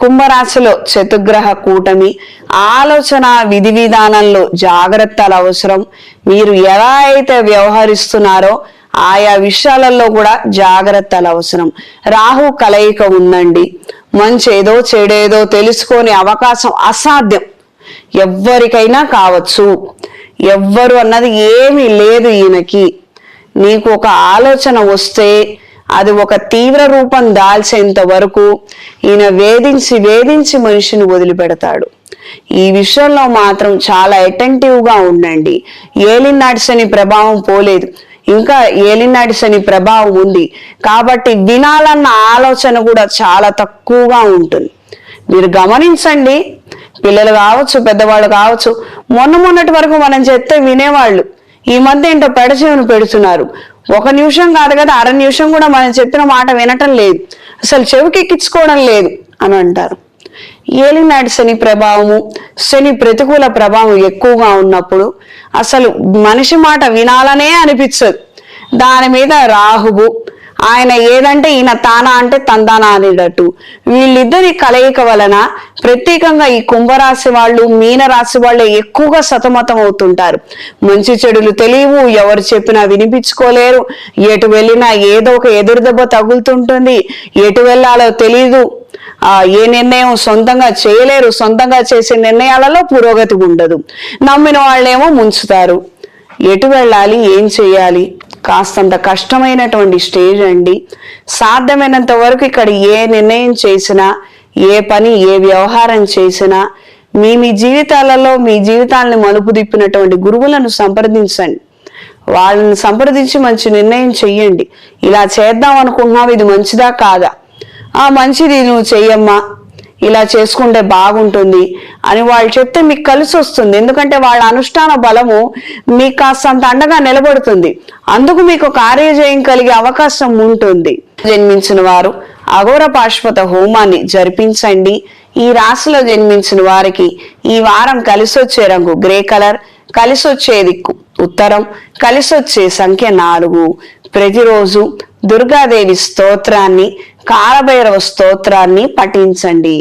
కుంభరాశిలో చతుర్గ్రహ కూటమి ఆలోచన విధి విధానంలో జాగ్రత్తలు అవసరం. మీరు ఎలా అయితే వ్యవహరిస్తున్నారో ఆయా విషయాలలో కూడా జాగ్రత్తలు అవసరం. రాహు కలయిక ఉందండి. మంచేదో చెడేదో తెలుసుకునే అవకాశం అసాధ్యం, ఎవ్వరికైనా కావచ్చు. ఎవ్వరు అన్నది ఏమీ లేదు ఈయనకి. నీకు ఒక ఆలోచన వస్తే అది ఒక తీవ్ర రూపం దాల్చేంత వరకు ఈయన వేధించి మనిషిని వదిలిపెడతాడు. ఈ విషయంలో మాత్రం చాలా అటెంటివ్గా ఉండండి. ఏలినాటి శని ప్రభావం పోలేదు, ఇంకా ఏలినాటి శని ప్రభావం ఉంది కాబట్టి వినాలన్న ఆలోచన కూడా చాలా తక్కువగా ఉంటుంది. మీరు గమనించండి, పిల్లలు కావచ్చు, పెద్దవాళ్ళు కావచ్చు, మొన్నటి వరకు మనం చెప్తే వినేవాళ్ళు. ఈ మధ్య ఏంటో పెడచెవిని పెడుతున్నారు. 1 నిమిషం కాదు కదా, 1/2 నిమిషం కూడా మనం చెప్పిన మాట వినటం లేదు, అసలు చెవికెక్కించుకోవడం లేదు అని అంటారు. ఏలినాటి శని ప్రభావము, శని ప్రతికూల ప్రభావం ఎక్కువగా ఉన్నప్పుడు అసలు మనిషి మాట వినాలనే అనిపించదు. దాని మీద రాహువు ఆయన ఏదంటే ఈయన తానా అంటే తందానా అనేటట్టు వీళ్ళిద్దరి కలయిక వలన ప్రత్యేకంగా ఈ కుంభరాశి వాళ్ళు, మీనరాశి వాళ్ళే ఎక్కువగా సతమతం అవుతుంటారు. మంచి చెడులు తెలియవు, ఎవరు చెప్పినా వినిపించుకోలేరు, ఎటు వెళ్ళినా ఏదో ఒక ఎదురు దెబ్బ తగులుతుంటుంది, ఎటు వెళ్ళాలో తెలీదు, ఏ నిర్ణయం సొంతంగా చేయలేరు, సొంతంగా చేసే నిర్ణయాలలో పురోగతి ఉండదు, నమ్మిన వాళ్ళేమో ముంచుతారు. ఎటు వెళ్ళాలి, ఏం చేయాలి, కాస్తంత కష్టమైనటువంటి స్టేజ్ అండి. సాధ్యమైనంత వరకు ఇక్కడ ఏ నిర్ణయం చేసినా, ఏ పని, ఏ వ్యవహారం చేసినా మీ జీవితాలలో మీ జీవితాలను మలుపు తిప్పినటువంటి గురువులను సంప్రదించండి. వాళ్ళని సంప్రదించి మంచి నిర్ణయం చెయ్యండి. ఇలా చేద్దాం అనుకుంటున్నావు, ఇది మంచిదా కాదా, మంచిది నువ్వు చెయ్యమ్మా, ఇలా చేసుకుంటే బాగుంటుంది అని వాళ్ళు చెప్తే మీకు కలిసి వస్తుంది. ఎందుకంటే వాళ్ళ అనుష్ఠాన బలము మీకు కాస్తంత అండగా నిలబడుతుంది. అందుకు మీకు కార్యజయం కలిగే అవకాశం ఉంటుంది. జన్మించిన వారు అఘోర పాశుపత హోమాన్ని జరిపించండి. ఈ రాశిలో జన్మించిన వారికి ఈ వారం కలిసి వచ్చే రంగు గ్రే కలర్, కలిసి వచ్చే దిక్కు ఉత్తరం, కలిసి వచ్చే సంఖ్య 4. ప్రతిరోజు దుర్గాదేవి స్తోత్రాన్ని, కాలభైరవ స్తోత్రాన్ని పఠించండి.